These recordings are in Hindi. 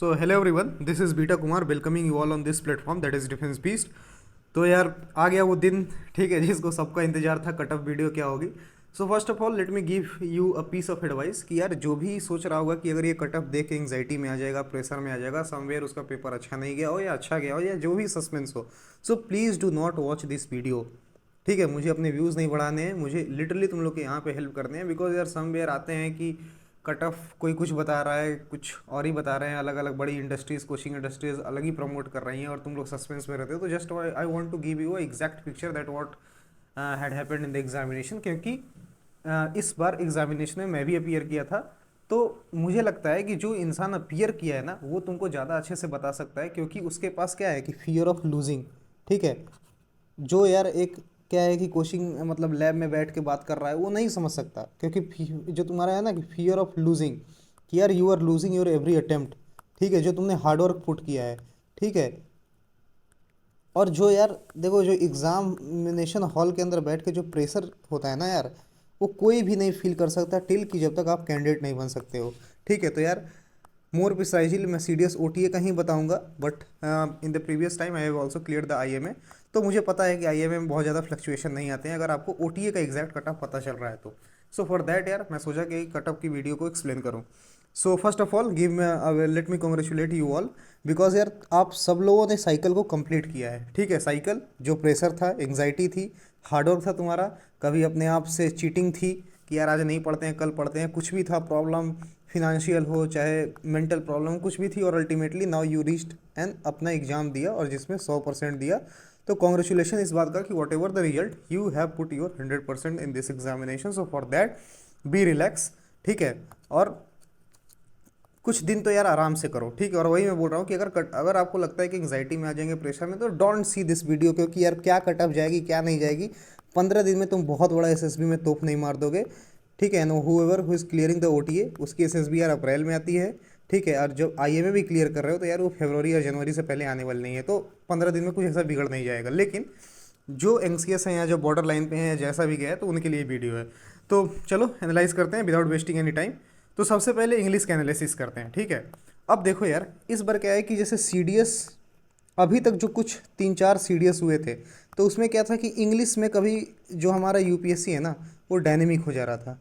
So hello everyone, this is beta Kumar welcoming you all on this platform that is defence beast. तो यार आ गया वो दिन, ठीक है, जिसको सबका इंतजार था, कट ऑफ वीडियो क्या होगी। So first of all let me give you a piece of advice कि यार जो भी सोच रहा होगा कि अगर ये कट ऑफ देख के एंग्जाइटी में आ जाएगा, प्रेशर में आ जाएगा, समवेयर उसका पेपर अच्छा नहीं गया हो या अच्छा गया हो या जो भी सस्पेंस हो, so please do not watch this video. ठीक है, मुझे अपने व्यूज़ नहीं बढ़ाने हैं, मुझे लिटरली तुम लोग के यहाँ पे हेल्प करने हैं। बिकॉज यार समवेयर आते हैं कि कट ऑफ कोई कुछ बता रहा है, कुछ और ही बता रहे हैं, अलग अलग बड़ी इंडस्ट्रीज, कोचिंग इंडस्ट्रीज अलग ही प्रमोट कर रही हैं और तुम लोग सस्पेंस में रहते हो। तो just I want to give you exact picture that what had happened in the examination. क्योंकि इस बार एग्जामिनेशन में मैं भी अपीयर किया था, तो मुझे लगता है कि जो इंसान अपीयर किया है ना, वो तुमको ज़्यादा अच्छे से बता सकता है। क्योंकि उसके पास क्या है कि फियर ऑफ लूजिंग, ठीक है, जो यार एक क्या है कि कोचिंग मतलब लैब में बैठ के बात कर रहा है वो नहीं समझ सकता। क्योंकि जो तुम्हारा है ना कि फियर ऑफ लूजिंग, कि यार you are losing your every attempt, ठीक है, जो तुमने हार्ड वर्क पुट किया है, ठीक है। और जो यार देखो, जो एग्जामिनेशन हॉल के अंदर बैठ के जो प्रेशर होता है ना यार, वो कोई भी नहीं फील कर सकता टिल कि जब तक आप कैंडिडेट नहीं बन सकते हो। ठीक है, तो यार मोर प्रिसाइजली मैं सीडीएस ओटीए का ही बताऊंगा, but in the previous time I have also clear the IMA. तो मुझे पता है कि आईएमए में बहुत ज़्यादा फ्लक्चुएशन नहीं आते हैं अगर आपको ओटीए का एग्जैक्ट कट ऑफ पता चल रहा है तो। सो फॉर दैट यार मैं सोचा कि कट ऑफ की वीडियो को एक्सप्लेन करूँ। सो first of all give me let me congratulate you all, because यार आप सब लोगों ने साइकिल को कंप्लीट किया है। ठीक है, साइकिल जो प्रेशर था, एंग्जाइटी थी, हार्डवर्क था तुम्हारा, कभी अपने आप से चीटिंग थी कि यार आज नहीं पढ़ते हैं कल पढ़ते हैं, कुछ भी था प्रॉब्लम, फिनेंशियल हो चाहे मेंटल प्रॉब्लम, कुछ भी थी, और ultimately now you reached and अपना एग्जाम दिया और जिसमें 100% दिया। तो कॉन्ग्रेचुलेशन इस बात का कि what ever the result you have put your 100% in this examination. So for that be relax, ठीक है। और कुछ दिन तो यार आराम से करो, ठीक है। और वही मैं बोल रहा हूँ कि अगर आपको लगता है कि एंग्जाइटी में आ जाएंगे, प्रेशर में, तो डोंट सी दिस वीडियो। क्योंकि यार क्या कट ऑफ जाएगी क्या नहीं जाएगी, 15 दिन में तुम बहुत बड़ा एसएसबी में तोप नहीं मार दोगे। ठीक है, no whoever who is clearing the OTA उसकी एसएसबी यार अप्रैल में आती है। ठीक है, और जब आईएमए भी क्लियर कर रहे हो तो यार वो फरवरी या जनवरी से पहले आने वाली नहीं है। तो 15 दिन में कुछ ऐसा बिगड़ नहीं जाएगा। लेकिन जो एंग्सियस हैं या जो बॉर्डर लाइन पे हैं या जैसा भी गया है, तो उनके लिए वीडियो है। तो चलो एनालाइज करते हैं विदाउट वेस्टिंग एनी टाइम। तो सबसे पहले इंग्लिश का एनालिसिस करते हैं, ठीक है। अब देखो यार, इस बार क्या है कि जैसे सीडीएस अभी तक जो कुछ 3-4 सीडीएस हुए थे, तो उसमें क्या था कि इंग्लिश में कभी जो हमारा यूपीएससी है ना, वो डायनेमिक हो जा रहा था।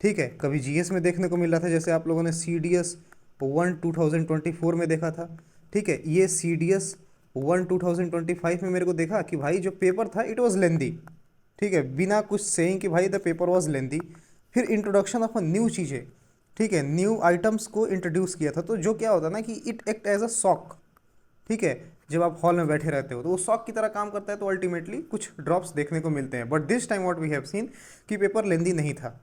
ठीक है, कभी जीएस में देखने को मिल रहा था, जैसे आप लोगों ने CDS 1 2024 में देखा था। ठीक है, ये CDS 1 2025 में मेरे को देखा कि भाई जो पेपर था इट वॉज लेंदी। ठीक है, बिना कुछ सेइंग कि भाई द पेपर वॉज लेंदी। फिर इंट्रोडक्शन ऑफ अ न्यू चीज़ें, ठीक है, न्यू आइटम्स को इंट्रोड्यूस किया था। तो जो क्या होता है ना कि it act as a shock. ठीक है, जब आप हॉल में बैठे रहते हो तो वो शॉक की तरह काम करता है, तो अल्टीमेटली कुछ ड्रॉप्स देखने को मिलते हैं। But this time what we have seen कि पेपर लेंदी नहीं था।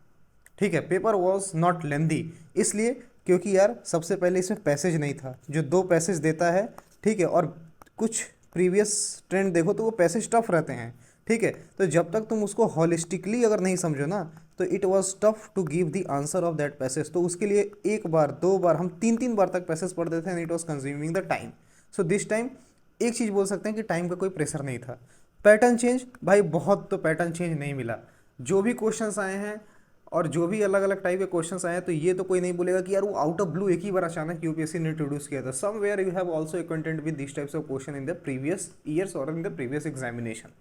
ठीक है, पेपर वॉज नॉट लेंदी, इसलिए क्योंकि यार सबसे पहले इसमें पैसेज नहीं था, जो 2 पैसेज देता है। ठीक है, और कुछ प्रीवियस ट्रेंड देखो तो वो पैसेज टफ रहते हैं। ठीक है, तो जब तक तुम उसको हॉलिस्टिकली अगर नहीं समझो ना, तो it was tough to give the answer of that passage. तो उसके लिए 1 बार 2 बार हम 3-3 बार तक पैसेज पढ़ देते हैं, and it was consuming the time. So this time एक चीज़ बोल सकते हैं कि टाइम का कोई प्रेशर नहीं था। पैटर्न चेंज भाई बहुत, तो पैटर्न चेंज नहीं मिला। जो भी क्वेश्चंस आए हैं और जो भी अलग अलग टाइप के क्वेश्चंस आए हैं, तो ये तो कोई नहीं बोलेगा कि यार वो आउट ऑफ ब्लू एक ही बार अचानक यूपीएससी ने इंट्रोड्यूस किया था। Somewhere you have also content with this types of question in the previous years और इन द प्रीवियस एग्जामिनेशन।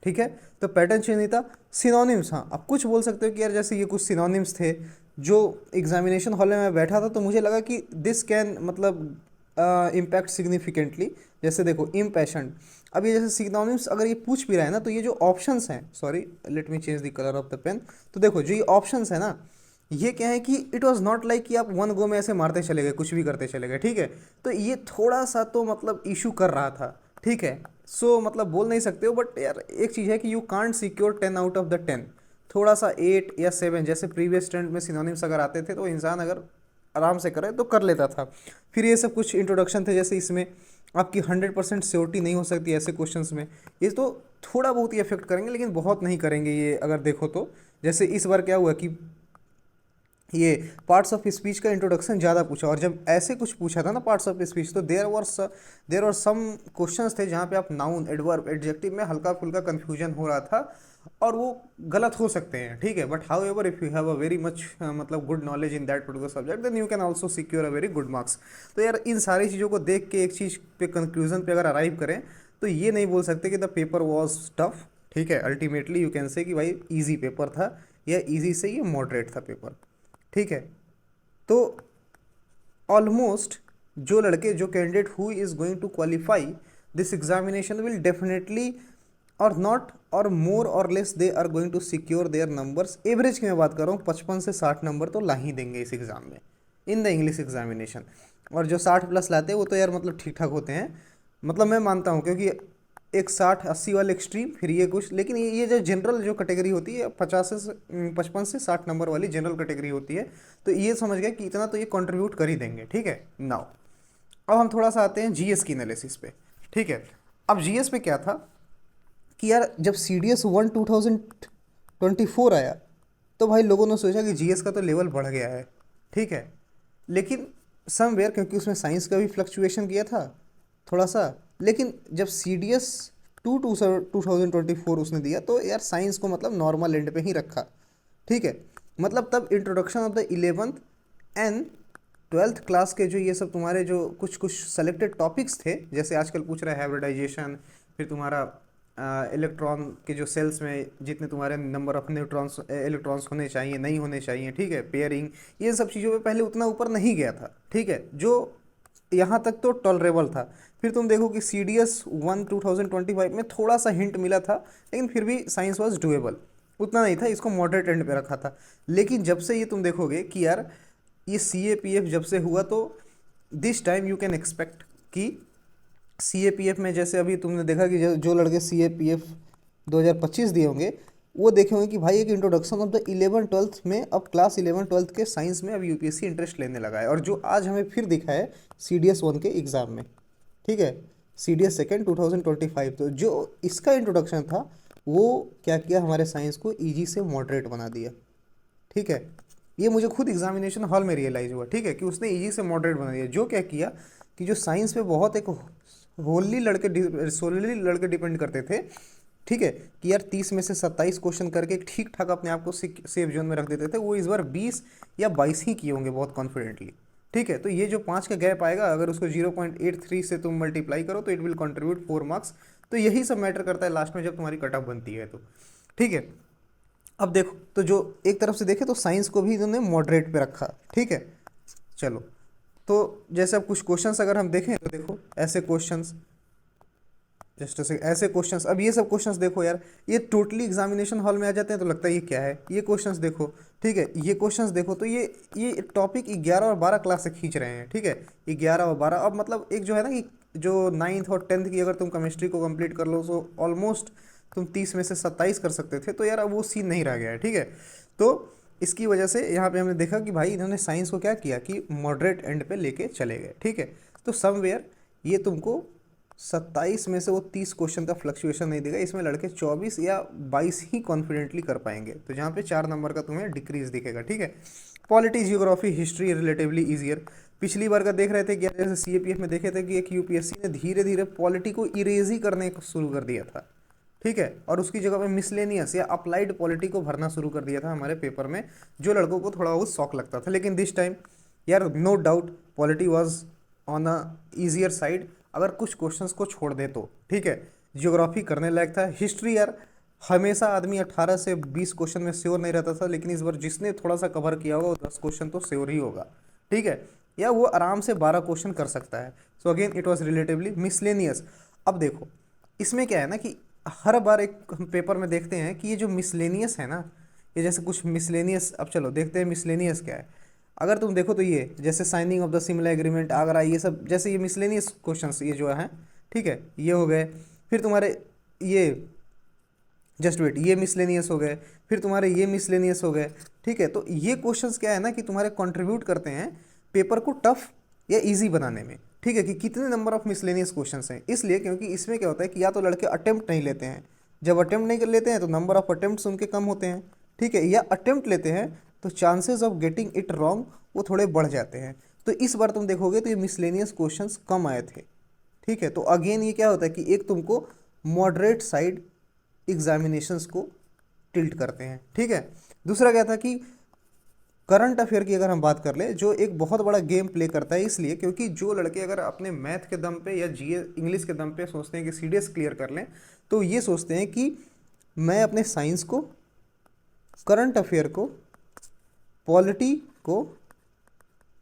ठीक है, तो पैटर्न चेंज नहीं था। सिनोनिम्स, हाँ आप कुछ बोल सकते हो कि यार जैसे ये कुछ सिनोनिम्स थे जो एग्जामिनेशन हॉल में मैं बैठा था, तो मुझे लगा कि दिस कैन मतलब इम्पैक्ट सिग्निफिकेंटली। जैसे देखो इम्पैशंट, अब ये जैसे सिनोनिम्स अगर ये पूछ भी रहा है ना, तो ये जो ऑप्शंस हैं, sorry let me change the colour of the pen. तो देखो जो ये ऑप्शंस है ना, ये क्या है कि इट वाज नॉट लाइक कि आप वन गो में ऐसे मारते चले गए, कुछ भी करते चले गए। ठीक है, तो ये थोड़ा सा तो मतलब इशू कर रहा था। ठीक है, सो मतलब बोल नहीं सकते हो, बट यार एक चीज़ है कि you can't secure 10 out of the 10। थोड़ा सा 8 या 7 जैसे प्रीवियस ट्रेंड में सिनोनिम्स अगर आते थे, तो इंसान अगर आराम से करे तो कर लेता था। फिर ये सब कुछ इंट्रोडक्शन थे, जैसे इसमें आपकी 100% श्योरिटी नहीं हो सकती ऐसे क्वेश्चंस में। ये तो थोड़ा बहुत ही इफेक्ट करेंगे, लेकिन बहुत नहीं करेंगे ये अगर देखो तो। जैसे इस बार क्या हुआ कि ये पार्ट्स ऑफ स्पीच का इंट्रोडक्शन ज़्यादा पूछा, और जब ऐसे कुछ पूछा था ना पार्ट्स ऑफ स्पीच, तो देर वर सम क्वेश्चंस थे जहाँ पे आप नाउन, एडवर्ब, एडजेक्टिव में हल्का फुल्का कन्फ्यूजन हो रहा था। और वो गलत हो सकते हैं, ठीक है, but however if you have a very much मतलब good knowledge in that particular subject then you can also secure a very good marks. तो यार इन सारी चीज़ों को देख के एक चीज़ पे कंक्लूजन पे अगर अराइव करें तो ये नहीं बोल सकते कि द पेपर वॉज टफ, ठीक है, अल्टीमेटली यू कैन से कि भाई ईजी पेपर था या ईजी से ये मॉडरेट था पेपर, ठीक है। तो ऑलमोस्ट जो लड़के जो candidate who is going to qualify this examination will definitely or not or more or less they are going to secure their numbers. Average की मैं बात कर रहा हूँ, 55 से 60 नंबर तो ला ही देंगे इस एग्ज़ाम में इन द इंग्लिश एग्जामिनेशन। और जो 60 प्लस लाते हैं वो तो यार मतलब ठीक ठाक होते हैं, मतलब मैं मानता हूँ, क्योंकि एक 60-80 वाले एक्सट्रीम, फिर ये कुछ, लेकिन ये जो जनरल जो कैटेगरी होती है 55 से 60 नंबर वाली जनरल कैटेगरी होती है, तो ये समझ गए कि इतना तो ये कंट्रीब्यूट कर ही देंगे, ठीक है। नाउ अब हम थोड़ा सा आते हैं जीएस की एनालिसिस पे, ठीक है। अब जीएस पे क्या था कि यार जब सी डी एस 2024 आया तो भाई लोगों ने सोचा कि जीएस का तो लेवल बढ़ गया है, ठीक है, लेकिन समवेयर क्योंकि उसमें साइंस का भी फ्लक्चुएशन किया था थोड़ा सा, लेकिन जब सी डी एस 2024 उसने दिया तो यार साइंस को मतलब नॉर्मल एंड पे ही रखा, ठीक है। मतलब तब introduction of the 11th and 12th class के जो ये सब तुम्हारे जो कुछ कुछ सेलेक्टेड टॉपिक्स थे, जैसे आजकल पूछ रहा है हाइब्रिडाइजेशन, फिर तुम्हारा इलेक्ट्रॉन के जो सेल्स में जितने तुम्हारे नंबर ऑफ न्यूट्रॉन्स इलेक्ट्रॉन्स होने चाहिए नहीं होने चाहिए, ठीक है, पेयरिंग, ये सब चीज़ों पे पहले उतना ऊपर नहीं गया था, ठीक है, जो यहाँ तक तो टॉलरेबल था। फिर तुम देखो कि सी डी एस 2025 में थोड़ा सा हिंट मिला था, लेकिन फिर भी साइंस वॉज डुएबल, उतना नहीं था, इसको मॉडरेट एंड पे रखा था। लेकिन जब से ये तुम देखोगे कि यार ये सी ए पी एफ जब से हुआ तो this time you can expect कि सी ए पी एफ में जैसे अभी तुमने देखा कि जो लड़के सी ए पी एफ 2025 दिए होंगे वो देखे होंगे कि भाई एक इंट्रोडक्शन ऑफ द 11th-12th में अब क्लास 11th-12th के साइंस में अब यूपीएससी इंटरेस्ट लेने लगा है, और जो आज हमें फिर दिखा है सी डी एस 1 के एग्ज़ाम में, ठीक है, सी डी एस सेकेंड 2025, तो जो इसका इंट्रोडक्शन था वो क्या किया, हमारे साइंस को ईजी से मॉडरेट बना दिया, ठीक है। ये मुझे खुद एग्जामिनेशन हॉल में रियलाइज़ हुआ, ठीक है, कि उसने ईजी से मॉडरेट बना दिया, जो क्या किया कि जो साइंस पे बहुत एक सोलली लड़के डिपेंड करते थे, ठीक है, कि यार 30 में से 27 क्वेश्चन करके ठीक ठाक अपने आप को सेफ जोन में रख देते थे, वो इस बार 20 या 22 ही किए होंगे बहुत कॉन्फिडेंटली, ठीक है। तो ये जो 5 का गैप आएगा अगर उसको 0.83 से तुम मल्टीप्लाई करो तो इट विल कंट्रीब्यूट 4 मार्क्स। तो यही सब मैटर करता है लास्ट में जब तुम्हारी कट ऑफ बनती है, तो ठीक है। अब देखो तो जो एक तरफ से देखे तो साइंस को भी इन्होंने मॉडरेट पे रखा, ठीक है। चलो तो जैसे अब कुछ क्वेश्चंस अगर हम देखें तो देखो ऐसे क्वेश्चंस, जस्ट ऐसे क्वेश्चंस, अब ये सब क्वेश्चंस देखो यार, ये टोटली एग्जामिनेशन हॉल में आ जाते हैं तो लगता है ये क्या है, ये क्वेश्चंस देखो, ठीक है, ये क्वेश्चंस देखो, तो ये टॉपिक 11 और 12 क्लास से खींच रहे हैं, ठीक है, 11 और 12। अब मतलब एक जो है ना कि जो 9th और 10th की अगर तुम केमिस्ट्री को कंप्लीट कर लो तो ऑलमोस्ट तुम 30 में से 27 कर सकते थे, तो यार अब वो सीन नहीं रह गया है, ठीक है। तो इसकी वजह से यहाँ पे हमने देखा कि भाई इन्होंने साइंस को क्या किया कि मॉडरेट एंड पे लेके चले गए, ठीक है। तो समवेयर ये तुमको 27 में से वो 30 क्वेश्चन का फ्लक्चुएशन नहीं देगा, इसमें लड़के 24 या 22 ही कॉन्फिडेंटली कर पाएंगे, तो जहाँ पे 4 नंबर का तुम्हें डिक्रीज दिखेगा, ठीक है। Polity, geography, history relatively easier. पिछली बार का देख रहे थे कि जैसे सी ए पी एफ में देखे थे कि एक यूपीएससी ने धीरे धीरे पॉलिटी को इरेज ही करने को शुरू कर दिया था, ठीक है, और उसकी जगह पे मिसलेनियस या अप्लाइड पॉलिटी को भरना शुरू कर दिया था हमारे पेपर में, जो लड़कों को थोड़ा बहुत शौक लगता था। लेकिन दिस टाइम यार no doubt polity was on a easier side, अगर कुछ क्वेश्चंस को छोड़ दे तो, ठीक है। जियोग्राफी करने लायक था। हिस्ट्री यार हमेशा आदमी 18 से 20 क्वेश्चन में श्योर नहीं रहता था, लेकिन इस बार जिसने थोड़ा सा कवर किया होगा वो 10 क्वेश्चन तो श्योर ही होगा, ठीक है, या वो आराम से 12 क्वेश्चन कर सकता है। So again it was relatively miscellaneous. अब देखो इसमें क्या है ना कि हर बार एक हम पेपर में देखते हैं कि ये जो मिसलेनियस है ना, ये जैसे कुछ मिसलेनियस, अब चलो देखते हैं मिसलेनियस क्या है। अगर तुम देखो तो ये जैसे signing off the similar agreement Agra, ये सब जैसे ये मिसलेनियस क्वेश्चंस ये जो हैं, ठीक है, ये हो गए। फिर तुम्हारे ये जस्ट वेट, ये मिसलेनियस हो गए, फिर तुम्हारे ये मिसलेनियस हो गए, ठीक है। तो ये क्वेश्चंस क्या है ना कि तुम्हारे कंट्रीब्यूट करते हैं पेपर को टफ या इजी बनाने में, ठीक है, कि कितने नंबर ऑफ मिसलेनियस क्वेश्चंस हैं। इसलिए क्योंकि इसमें क्या होता है कि या तो लड़के अटेम्प्ट नहीं लेते हैं, जब अटेम्प्ट नहीं कर लेते हैं तो नंबर ऑफ अटेम्प्ट्स उनके कम होते हैं, ठीक है, या अटेम्प्ट लेते हैं तो chances of getting it wrong वो थोड़े बढ़ जाते हैं। तो इस बार तुम देखोगे तो ये मिसलेनियस क्वेश्चंस कम आए थे, ठीक है। तो अगेन ये क्या होता है कि एक तुमको मॉडरेट साइड एग्जामिनेशंस को टिल्ट करते हैं, ठीक है। दूसरा क्या था कि करंट अफेयर की अगर हम बात कर ले, जो एक बहुत बड़ा गेम प्ले करता है, इसलिए क्योंकि जो लड़के अगर अपने मैथ के दम पे या जीए इंग्लिश के दम पे सोचते हैं कि सीडीएस क्लियर कर लें, तो ये सोचते हैं कि मैं अपने साइंस को, करंट अफेयर को, पॉलिटी को,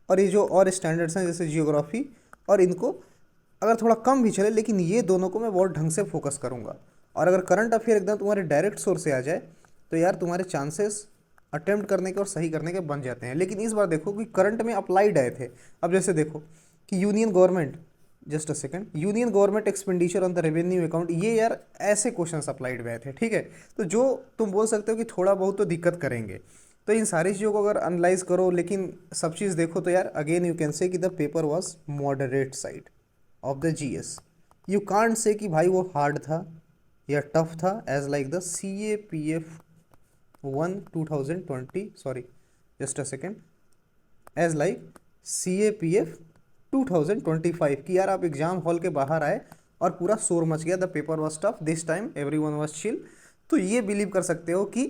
और ये जो और स्टैंडर्ड्स हैं जैसे जियोग्राफी, और इनको अगर थोड़ा कम भी चले लेकिन ये दोनों को मैं बहुत ढंग से फोकस करूँगा। और अगर करंट अफेयर एकदम तुम्हारे डायरेक्ट सोर्स से आ जाए तो यार तुम्हारे चांसेस अटेम्प्ट करने के और सही करने के बन जाते हैं। लेकिन इस बार देखो कि करंट में अप्लाइड आए थे। अब जैसे देखो कि union government, just a second, union government expenditure on the revenue account, ये यार ऐसे क्वेश्चंस अप्लाइड हुए थे, ठीक है। तो जो तुम बोल सकते हो कि थोड़ा बहुत तो दिक्कत करेंगे, तो इन सारी चीज़ों को अगर एनालाइज करो लेकिन सब चीज़ देखो तो यार अगेन यू कैन से कि the paper was moderate side of the GS. You can't say कि भाई वो हार्ड था या टफ था, as like the CAPF 1 2020, sorry just a second, as like CAPF 2025 कि यार आप एग्जाम हॉल के बाहर आए और पूरा शोर मच गया, the paper was tough, this time everyone was chill. तो ये बिलीव कर सकते हो कि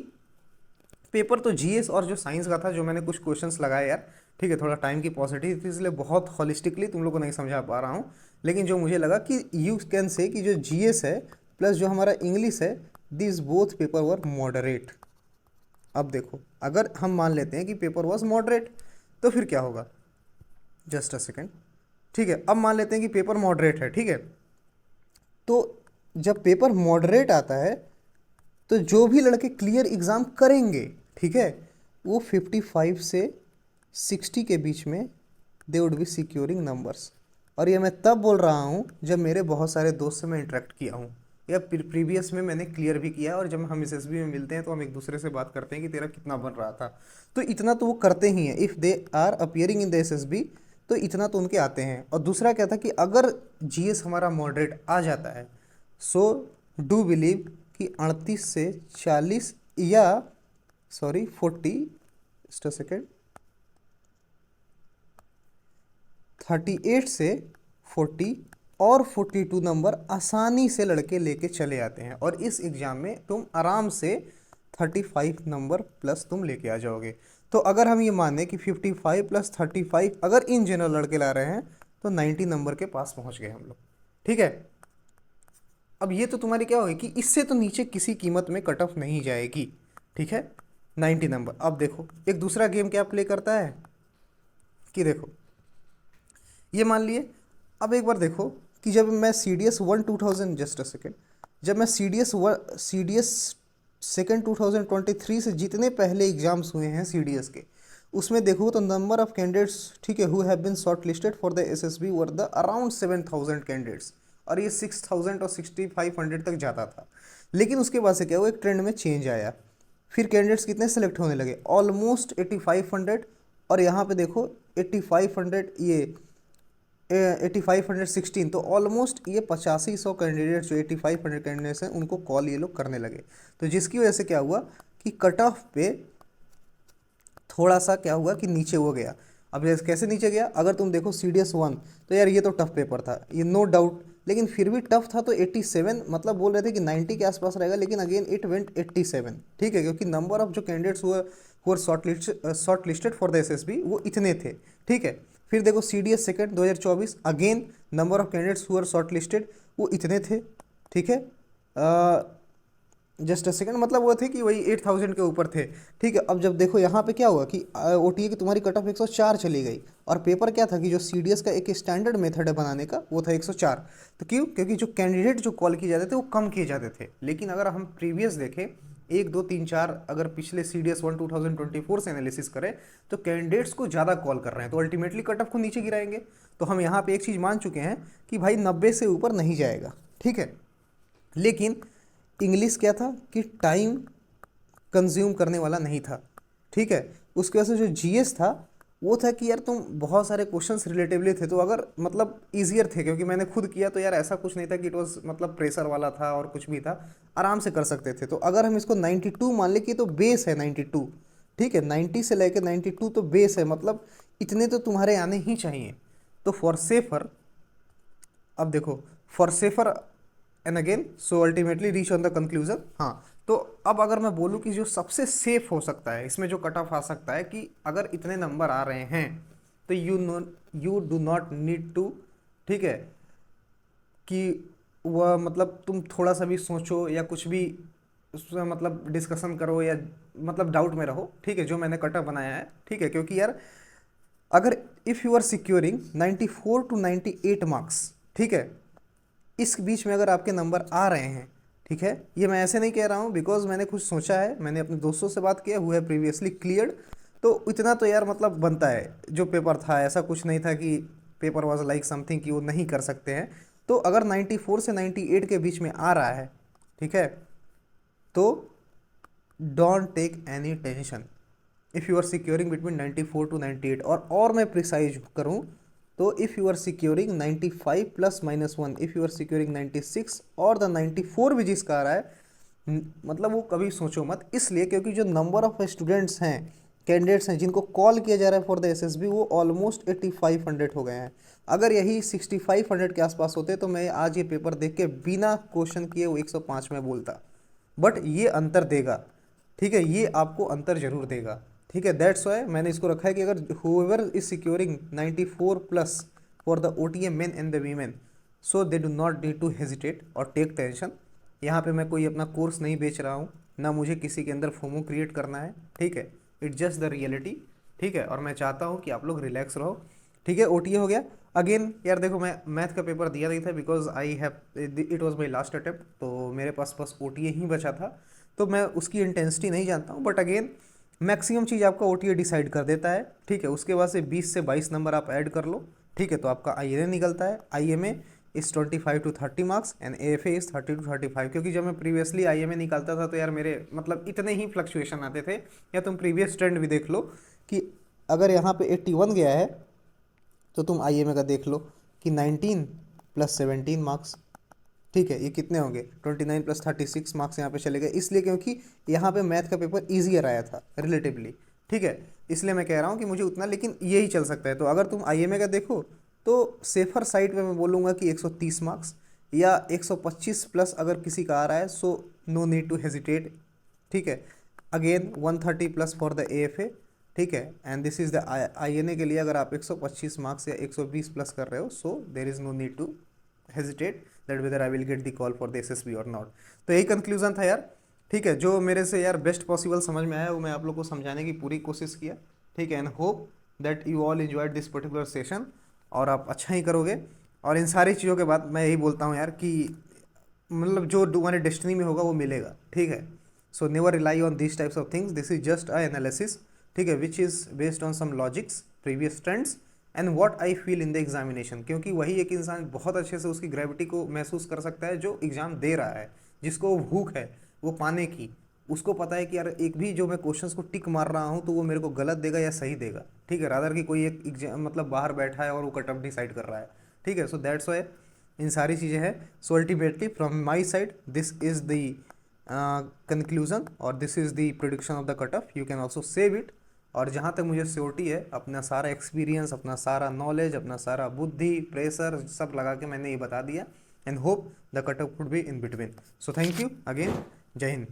पेपर तो जीएस और जो साइंस का था, जो मैंने कुछ क्वेश्चंस लगाए यार, ठीक है, थोड़ा टाइम की पॉजिटिव थी इसलिए बहुत हॉलिस्टिकली तुम लोग को नहीं समझा पा रहा हूँ, लेकिन जो मुझे लगा कि यू कैन से कि जो जीएस है प्लस जो हमारा इंग्लिश है, this both paper were moderate. अब देखो अगर हम मान लेते हैं कि पेपर वॉज मॉडरेट तो फिर क्या होगा, जस्ट अ सेकेंड, ठीक है। अब मान लेते हैं कि पेपर मॉडरेट है, ठीक है। तो जब पेपर मॉडरेट आता है तो जो भी लड़के क्लियर एग्ज़ाम करेंगे, ठीक है, वो 55 से 60 के बीच में they would be securing numbers. और ये मैं तब बोल रहा हूँ जब मेरे बहुत सारे दोस्त से मैं इंटरेक्ट किया हूँ या प्रीवियस में मैंने क्लियर भी किया, और जब हम SSB में मिलते हैं तो हम एक दूसरे से बात करते हैं कि तेरा कितना बन रहा था, तो इतना तो वो करते ही हैं। If they are appearing in the SSB तो इतना तो उनके आते हैं। और दूसरा क्या था कि अगर GS हमारा मॉडरेट आ जाता है, सो डू बिलीव कि 38 से 40 या सॉरी 40, जस्ट अ सेकेंड, 38 से 40 और 42 नंबर आसानी से लड़के लेके चले आते हैं, और इस एग्ज़ाम में तुम आराम से 35 नंबर प्लस तुम लेके आ जाओगे। तो अगर हम ये माने कि 55 प्लस 35 अगर इन जनरल लड़के ला रहे हैं तो 90 नंबर के पास पहुंच गए हम लोग, ठीक है। अब ये तो तुम्हारी क्या होगी कि इससे तो नीचे किसी कीमत में कट ऑफ नहीं जाएगी, ठीक है, 90 नंबर। अब देखो एक दूसरा गेम क्या प्ले करता है कि देखो ये मान लिए, अब एक बार देखो कि जब मैं CDS 1 2000, जस्ट अ सेकेंड, जब मैं CDS सेकेंड 2023 से जितने पहले एग्जाम्स हुए हैं CDS के, उसमें देखो तो नंबर ऑफ कैंडिडेट्स, ठीक है, who have been shortlisted for the SSB were the around 7000 candidates, और ये 6000 और 6500 तक जाता था। लेकिन उसके बाद से क्या हुआ, एक ट्रेंड में चेंज आया, फिर कैंडिडेट्स कितने सेलेक्ट होने लगे, ऑलमोस्ट 8500, और यहाँ पे देखो 8500, ये 8516, तो ऑलमोस्ट ये 8500 कैंडिडेट्स जो 8500 कैंडिडेट्स हैं उनको कॉल ये लोग करने लगे। तो जिसकी वजह से क्या हुआ कि कट ऑफ पे थोड़ा सा क्या हुआ कि नीचे हो गया। अब जैसे कैसे नीचे गया, अगर तुम देखो CDS 1 तो यार ये तो टफ पेपर था, ये नो डाउट, लेकिन फिर भी टफ था। तो 87 मतलब बोल रहे थे कि 90 के आसपास रहेगा, लेकिन अगेन इट वेंट 87, ठीक है, क्योंकि नंबर ऑफ जो कैंडिडेट्स हुआ short listed for the SSB वो इतने थे, ठीक है। फिर देखो CDS second 2024, again number of candidates हुआ शॉर्ट लिस्टेड वो इतने थे, ठीक है, जस्ट अ सेकंड, मतलब वो थे कि वही 8000 के ऊपर थे, ठीक है। अब जब देखो यहाँ पे क्या हुआ कि OTA की तुम्हारी कट ऑफ 104 चली गई, और पेपर क्या था कि जो CDS का एक स्टैंडर्ड मेथड है बनाने का वो था 104। तो क्यों, क्योंकि जो कैंडिडेट जो कॉल किए जाते थे वो कम किए जाते थे। लेकिन अगर हम प्रीवियस देखें 1 2 3 4, अगर पिछले CDS 1 2024 से एनालिसिस करें तो कैंडिडेट्स को ज़्यादा कॉल कर रहे हैं, तो अल्टीमेटली कट ऑफ को नीचे गिराएंगे। तो हम यहाँ पे एक चीज़ मान चुके हैं कि भाई 90 से ऊपर नहीं जाएगा, ठीक है। लेकिन इंग्लिश क्या था कि टाइम कंज्यूम करने वाला नहीं था, ठीक है। उसकी वजह से जो GS था वो था कि यार तुम बहुत सारे क्वेश्चंस रिलेटिवली थे, तो अगर मतलब ईजियर थे, क्योंकि मैंने खुद किया तो यार ऐसा कुछ नहीं था कि इट वाज मतलब प्रेशर वाला था और कुछ भी था, आराम से कर सकते थे। तो अगर हम इसको 92 मान ले कि तो बेस है 92, ठीक है, 90 से लेकर 92 तो बेस है, मतलब इतने तो तुम्हारे आने ही चाहिए। तो फॉर सेफर, अब देखो for safer and again, so ultimately reach on the conclusion, हाँ, तो अब अगर मैं बोलूँ कि जो सबसे सेफ हो सकता है इसमें जो कट ऑफ आ सकता है कि अगर इतने नंबर आ रहे हैं तो you do not need to, ठीक है, कि वह मतलब तुम थोड़ा सा भी सोचो या कुछ भी उसमें मतलब डिस्कशन करो या मतलब डाउट में रहो, ठीक है, जो मैंने कट ऑफ बनाया है, ठीक है, क्योंकि यार अगर if you are securing 94 to 98 marks, ठीक है, इस बीच में अगर आपके नंबर आ रहे हैं, ठीक है, ये मैं ऐसे नहीं कह रहा हूँ बिकॉज मैंने कुछ सोचा है, मैंने अपने दोस्तों से बात किया हुआ है प्रीवियसली क्लियर्ड, तो इतना तो यार मतलब बनता है जो पेपर था, ऐसा कुछ नहीं था कि पेपर वॉज लाइक समथिंग कि वो नहीं कर सकते हैं। तो अगर 94 से 98 के बीच में आ रहा है, ठीक है, तो don't take any tension if you are securing between 94 to 98। और मैं प्रिसाइज करूँ तो if you are securing 95 plus minus 1, if you are securing 96 और द 94 भी जिसका आ रहा है, मतलब वो कभी सोचो मत, इसलिए क्योंकि जो नंबर ऑफ स्टूडेंट्स हैं, कैंडिडेट्स हैं जिनको कॉल किया जा रहा है फॉर द एसएसबी, वो ऑलमोस्ट 8500 हो गए हैं। अगर यही 6500 के आसपास होते तो मैं आज ये पेपर देख के बिना क्वेश्चन किए वो 105 में बोलता। बट ये अंतर देगा, ठीक है, ये आपको अंतर जरूर देगा, ठीक है, दैट्स वाई मैंने इसको रखा है कि अगर whoever is securing 94 plus for the OTM men and the women, so they do not need to hesitate और टेक टेंशन। यहाँ पे मैं कोई अपना कोर्स नहीं बेच रहा हूँ, ना मुझे किसी के अंदर फोमो क्रिएट करना है, ठीक है, इट्स जस्ट द रियलिटी, ठीक है, और मैं चाहता हूँ कि आप लोग रिलैक्स रहो, ठीक है। ओटीए हो गया। अगेन यार देखो, मैं मैथ का पेपर दिया नहीं था because I have it was my last attempt, तो मेरे पास बस ओटीए ही बचा था, तो मैं उसकी इंटेंसिटी नहीं जानता हूँ, बट अगेन मैक्सिमम चीज़ आपका ओटीए डिसाइड कर देता है, ठीक है। उसके बाद से 20 से 22 नंबर आप ऐड कर लो, ठीक है, तो आपका आईएनए निकलता है। आईएमए इस 25 टू 30 मार्क्स एंड एएफए इस 30 टू 35। क्योंकि जब मैं प्रीवियसली आईएमए निकालता था तो यार मेरे मतलब इतने ही फ्लक्चुएशन आते थे, या तुम प्रीवियस ट्रेंड भी देख लो कि अगर यहाँ पे 81 गया है तो तुम आईएमए का देख लो कि 19 प्लस 17 मार्क्स, ठीक है, ये कितने होंगे 29 प्लस 36 मार्क्स यहाँ पे चले गए, इसलिए क्योंकि यहाँ पे मैथ का पेपर ईजियर आया था रिलेटिवली, ठीक है, इसलिए मैं कह रहा हूँ कि मुझे उतना, लेकिन यही चल सकता है। तो अगर तुम आईएमए का देखो तो सेफर साइड पे मैं बोलूँगा कि 130 मार्क्स या 125 प्लस अगर किसी का आ रहा है, so no need to hesitate, ठीक है। Again 130 plus for the AFA, ठीक है, and this is the INA के लिए अगर आप 125 मार्क्स या 120 प्लस कर रहे हो, so there is no need to hesitate that whether I will get the call for the SSB और नॉट। तो यही कंक्लूजन था यार, ठीक है, जो मेरे से यार बेस्ट पॉसिबल समझ में आया वो मैं आप लोग को समझाने की पूरी कोशिश किया, ठीक है, and hope that you all enjoyed this particular session और आप अच्छा ही करोगे। और इन सारी चीज़ों के बाद मैं यही बोलता हूँ यार कि मतलब जो तुम्हारे डेस्टिनी में होगा वो मिलेगा, ठीक है। So never rely on this types of things, this is just a analysis, ठीक है, which is based on some logics, previous trends and what I feel in the examination. क्योंकि वही एक इंसान बहुत अच्छे से उसकी ग्रेविटी को महसूस कर सकता है जो एग्ज़ाम दे रहा है, जिसको भूख है वो पाने की, उसको पता है कि यार एक भी जो मैं क्वेश्चंस को टिक मार रहा हूँ तो वो मेरे को गलत देगा या सही देगा, ठीक है, रादर कि कोई एक मतलब बाहर बैठा है और वो कटअप डिसाइड कर रहा है, ठीक है। सो दैट्स वाई इन सारी चीज़ें हैं। So ultimately from my side this is the conclusion और this is the prediction of the cut off, you can also save it. और जहाँ तक मुझे श्योरिटी है, अपना सारा एक्सपीरियंस, अपना सारा नॉलेज, अपना सारा बुद्धि प्रेशर सब लगा के मैंने ये बता दिया, and hope the cut of would be in between. So thank you again, जय हिंद।